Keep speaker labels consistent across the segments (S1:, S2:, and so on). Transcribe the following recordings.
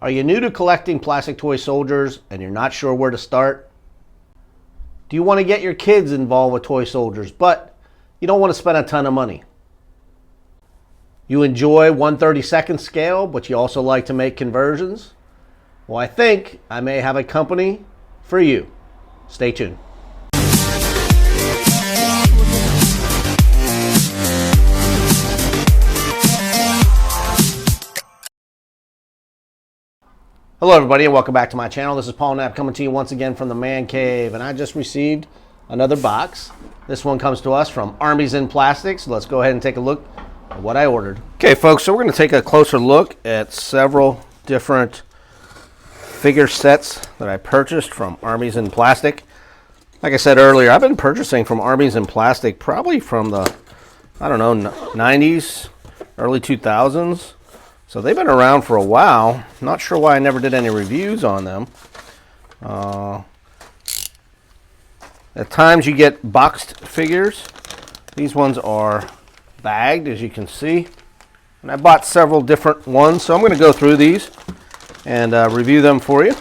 S1: Are you new to collecting plastic toy soldiers and you're not sure where to start? Do you want to get your kids involved with toy soldiers, but you don't want to spend a ton of money? You enjoy 1/32 scale, but you also like to make conversions? Well, I think I may have a company for you. Stay tuned. Hello everybody and welcome back to my channel. This is Paul Knapp coming to you once again from the Man Cave, and I just received another box. This one comes to us from Armies in Plastics. Let's go ahead and take a look at what I ordered. Okay folks, so we're going to take a closer look at several different figure sets that I purchased from Armies in Plastic. Like I said earlier, I've been purchasing from Armies in Plastic probably from the, 90s, early 2000s. So they've been around for a while. Not sure why I never did any reviews on them. At times you get boxed figures. These ones are bagged, as you can see. And I bought several different ones, so I'm going to go through these and review them for you.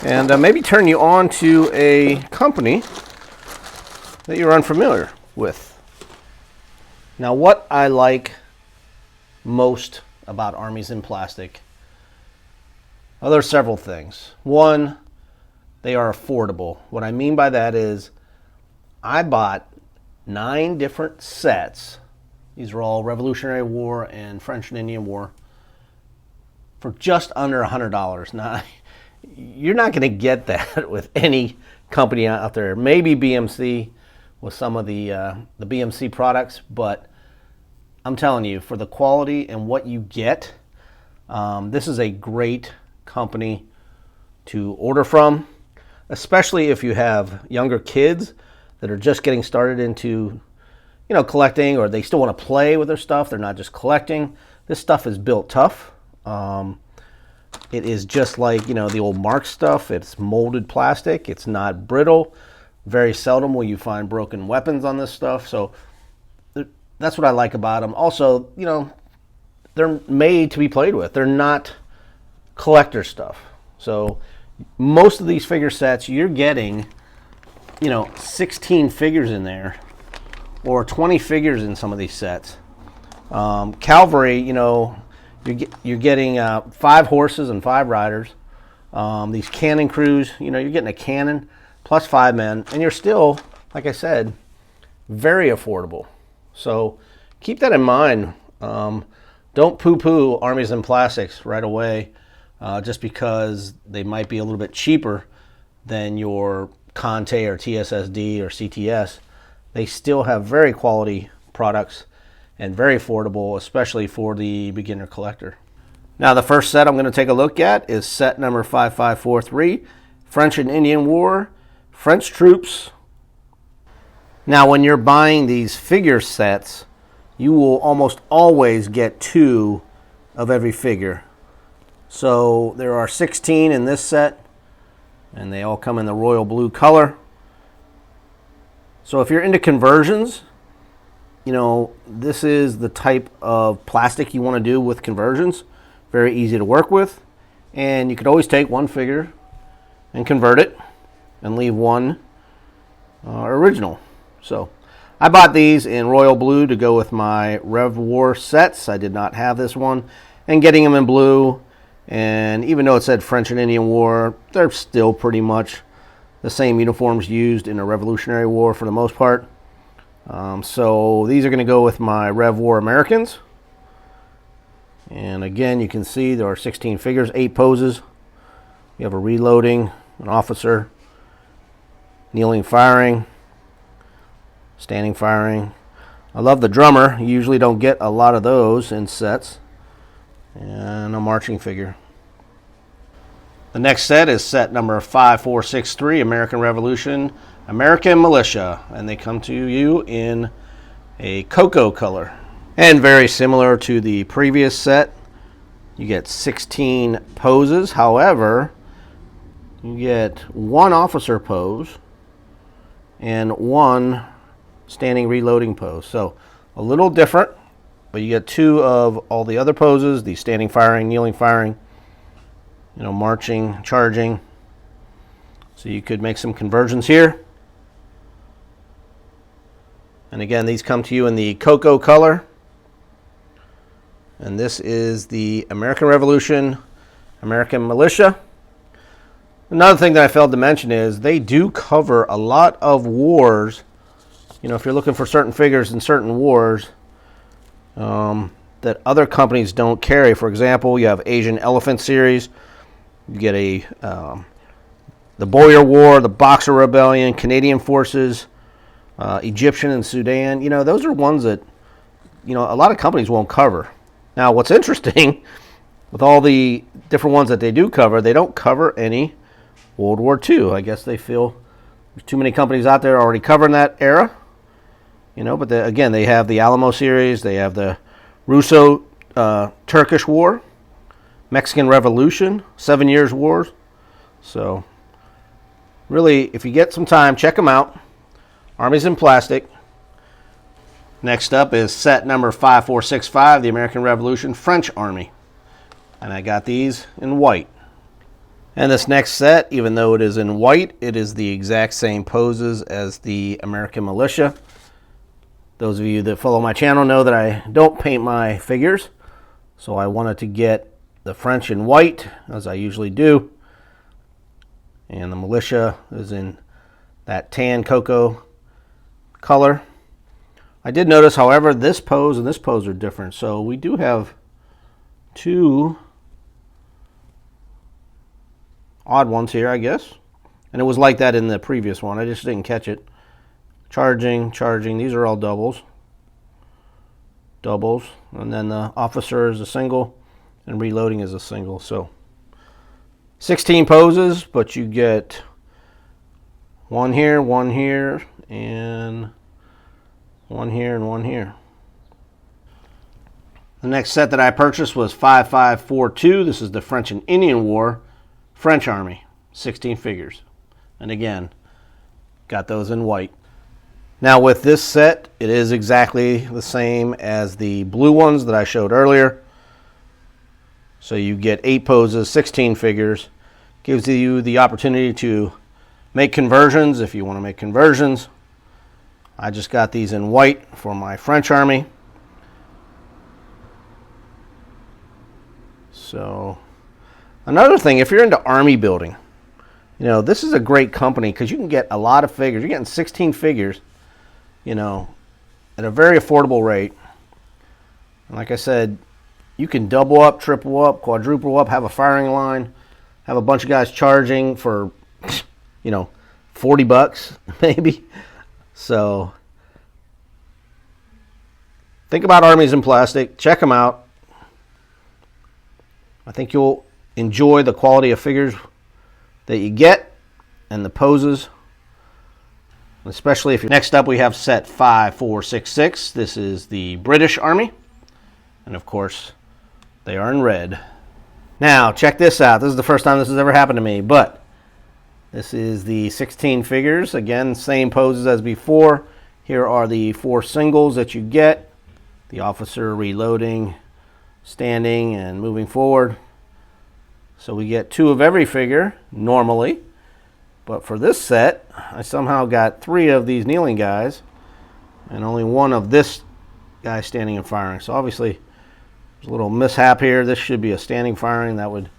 S1: And maybe turn you on to a company that you're unfamiliar with. Now, what I like most about Armies in Plastic, well, there's several things. One, they are affordable. What I mean by that is I bought 9 different sets. These are all Revolutionary War and French and Indian War for just under $100. Now, you're not going to get that with any company out there. Maybe BMC with some of the BMC products, but I'm telling you, for the quality and what you get, this is a great company to order from, especially if you have younger kids that are just getting started into, collecting, or they still want to play with their stuff. They're not just collecting. This stuff is built tough. It is just like, the old Mark stuff. It's molded plastic. It's not brittle. Very seldom will you find broken weapons on this stuff. So that's what I like about them. Also, they're made to be played with. They're not collector stuff. So most of these figure sets, you're getting, 16 figures in there, or 20 figures in some of these sets. Cavalry, you're getting 5 horses and 5 riders. These cannon crews, you're getting a cannon plus 5 men, and you're still, like I said, very affordable. So keep that in mind. Don't poo-poo Armies in Plastics right away just because they might be a little bit cheaper than your Conte or TSSD or CTS. They still have very quality products and very affordable, especially for the beginner collector. Now, the first set I'm going to take a look at is set number 5543, French and Indian War, French troops. Now, when you're buying these figure sets, you will almost always get 2 of every figure. So there are 16 in this set, and they all come in the royal blue color. So if you're into conversions, this is the type of plastic you want to do with conversions. Very easy to work with. And you could always take one figure and convert it and leave one original. So I bought these in royal blue to go with my Rev War sets. I did not have this one. And getting them in blue, and even though it said French and Indian War, they're still pretty much the same uniforms used in a Revolutionary War for the most part. So these are going to go with my Rev War Americans. And again, you can see there are 16 figures, 8 poses. You have a reloading, an officer, kneeling firing, standing firing. I love the drummer. You usually don't get a lot of those in sets. And a marching figure. The next set is set number 5463, American Revolution, American Militia. And they come to you in a cocoa color. And very similar to the previous set, you get 16 poses. However, you get 1 officer pose and 1 standing reloading pose. So a little different, but you get 2 of all the other poses, the standing firing, kneeling firing, marching, charging. So you could make some conversions here. And again, these come to you in the cocoa color. And this is the American Revolution, American Militia. Another thing that I failed to mention is they do cover a lot of wars. If you're looking for certain figures in certain wars that other companies don't carry. For example, you have Asian Elephant series. You get the Boer War, the Boxer Rebellion, Canadian Forces, Egyptian and Sudan. Those are ones that, a lot of companies won't cover. Now, what's interesting, with all the different ones that they do cover, they don't cover any World War II. I guess they feel there's too many companies out there already covering that era. But again, they have the Alamo series, they have the Russo-Turkish War, Mexican Revolution, 7 Years' War. So, really, if you get some time, check them out. Armies in Plastic. Next up is set number 5465, the American Revolution French Army. And I got these in white. And this next set, even though it is in white, it is the exact same poses as the American Militia. Those of you that follow my channel know that I don't paint my figures. So I wanted to get the French in white, as I usually do. And the Militia is in that tan cocoa color. I did notice, however, this pose and this pose are different. So we do have two odd ones here, I guess. And it was like that in the previous one. I just didn't catch it. Charging. These are all doubles. And then the officer is a single and reloading is a single. So 16 poses, but you get one here, and one here, and one here. The next set that I purchased was 5542. This is the French and Indian War, French Army, 16 figures. And again, got those in white. Now with this set, it is exactly the same as the blue ones that I showed earlier. So you get 8 poses, 16 figures. Gives you the opportunity to make conversions if you want to make conversions. I just got these in white for my French Army. So another thing, if you're into army building, this is a great company because you can get a lot of figures. You're getting 16 figures, at a very affordable rate. And like I said, you can double up, triple up, quadruple up, have a firing line, have a bunch of guys charging for, $40 maybe. So think about Armies in Plastic. Check them out. I think you'll enjoy the quality of figures that you get and the poses. Especially if you're... Next up we have set 5466. This is the British Army. And of course, they are in red. Now, check this out. This is the first time this has ever happened to me, but this is the 16 figures. Again, same poses as before. Here are the 4 singles that you get. The officer reloading, standing, and moving forward. So we get 2 of every figure, normally. But for this set, I somehow got 3 of these kneeling guys, and only 1 of this guy standing and firing. So obviously, there's a little mishap here. This should be a standing firing. That would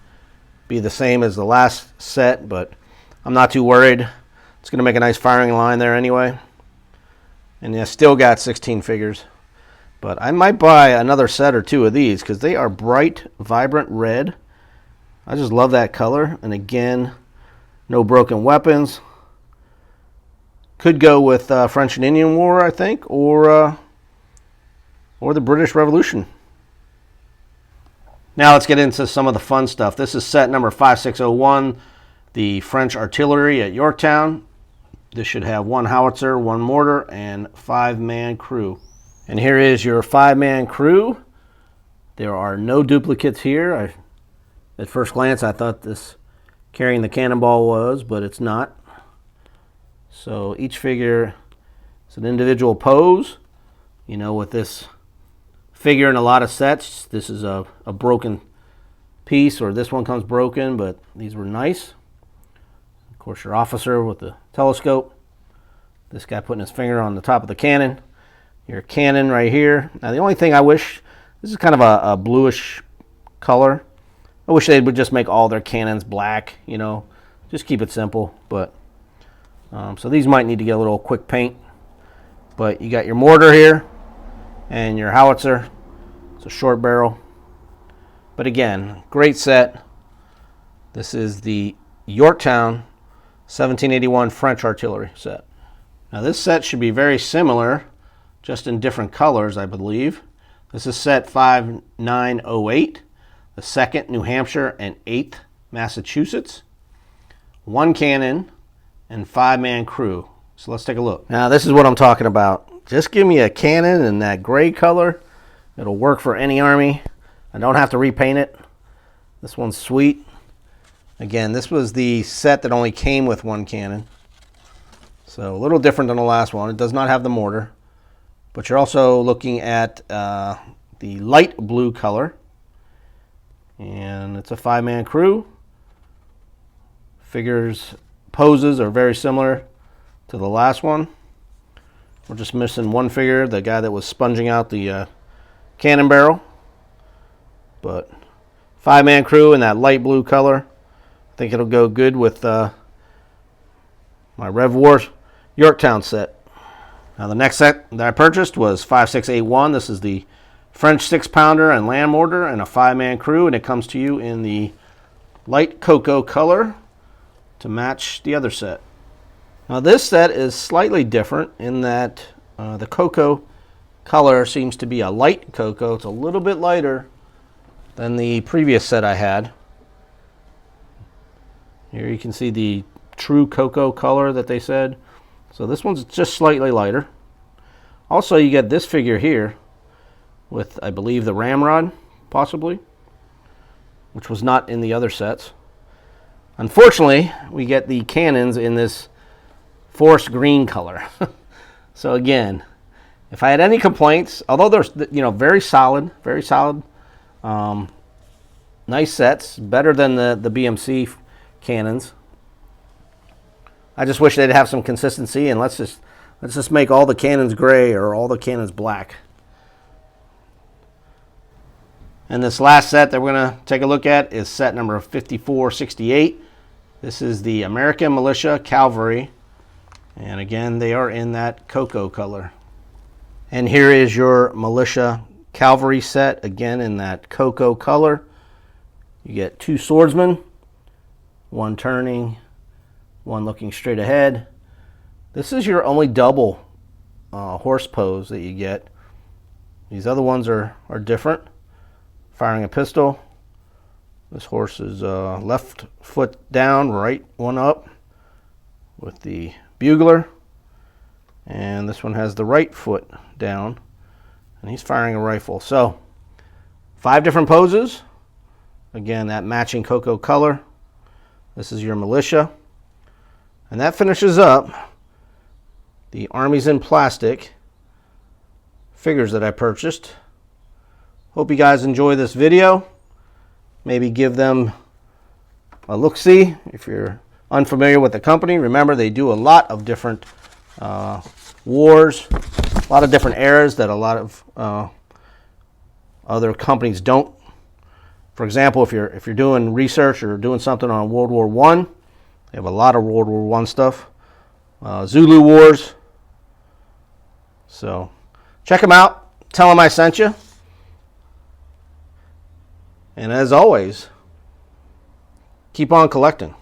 S1: be the same as the last set, but I'm not too worried. It's going to make a nice firing line there anyway. And I still got 16 figures. But I might buy another set or 2 of these because they are bright, vibrant red. I just love that color. And again, no broken weapons. Could go with French and Indian War, I think, or the British Revolution. Now let's get into some of the fun stuff. This is set number 5601, the French artillery at Yorktown. This should have 1 howitzer, 1 mortar, and 5-man crew. And here is your 5-man crew. There are no duplicates here. At first glance, I thought this carrying the cannonball was, but it's not. So each figure is an individual pose. With this figure in a lot of sets, this is a broken piece, or this one comes broken, but these were nice. Of course, your officer with the telescope. This guy putting his finger on the top of the cannon. Your cannon right here. Now, the only thing I wish, this is kind of a bluish color. I wish they would just make all their cannons black, you know, just keep it simple. But so these might need to get a little quick paint. But you got your mortar here and your howitzer. It's a short barrel. But again, great set. This is the Yorktown 1781 French artillery set. Now this set should be very similar, just in different colors, I believe. This is set 5908, the 2nd New Hampshire and 8th Massachusetts. 1 cannon and 5-man crew. So let's take a look. Now this is what I'm talking about. Just give me a cannon in that gray color. It'll work for any army. I don't have to repaint it. This one's sweet. Again, this was the set that only came with 1 cannon. So a little different than the last one. It does not have the mortar. But you're also looking at the light blue color. And it's a 5-man crew. Figures, poses are very similar to the last one. We're just missing one figure, the guy that was sponging out the cannon barrel. But 5-man crew in that light blue color. I think it'll go good with my Rev War Yorktown set. Now the next set that I purchased was 5681. This is the French 6-pounder and land mortar and a 5-man crew, and it comes to you in the light cocoa color to match the other set. Now this set is slightly different in that the cocoa color seems to be a light cocoa. It's a little bit lighter than the previous set I had. Here you can see the true cocoa color that they said. So this one's just slightly lighter. Also, you get this figure here with, I believe, the ramrod, possibly, which was not in the other sets. Unfortunately, we get the cannons in this forest green color. So again, if I had any complaints, although they're, you know, very solid, nice sets, better than the BMC cannons. I just wish they'd have some consistency, and let's just make all the cannons gray or all the cannons black. And this last set that we're going to take a look at is set number 5468. This is the American Militia Cavalry, and again they are in that cocoa color. And here is your Militia Cavalry set, again in that cocoa color. You get 2 swordsmen, 1 turning, 1 looking straight ahead. This is your only double horse pose that you get. These other ones are different. Firing a pistol. This horse is left foot down, right one up with the bugler. And this one has the right foot down, and he's firing a rifle. So 5 different poses. Again, that matching cocoa color. This is your militia. And that finishes up the Armies in Plastic figures that I purchased. Hope you guys enjoy this video. Maybe give them a look-see if you're unfamiliar with the company. Remember, they do a lot of different wars, a lot of different eras that a lot of other companies don't. For example, if you're doing research or doing something on World War I, they have a lot of World War I stuff. Zulu Wars. So check them out. Tell them I sent you. And as always, keep on collecting.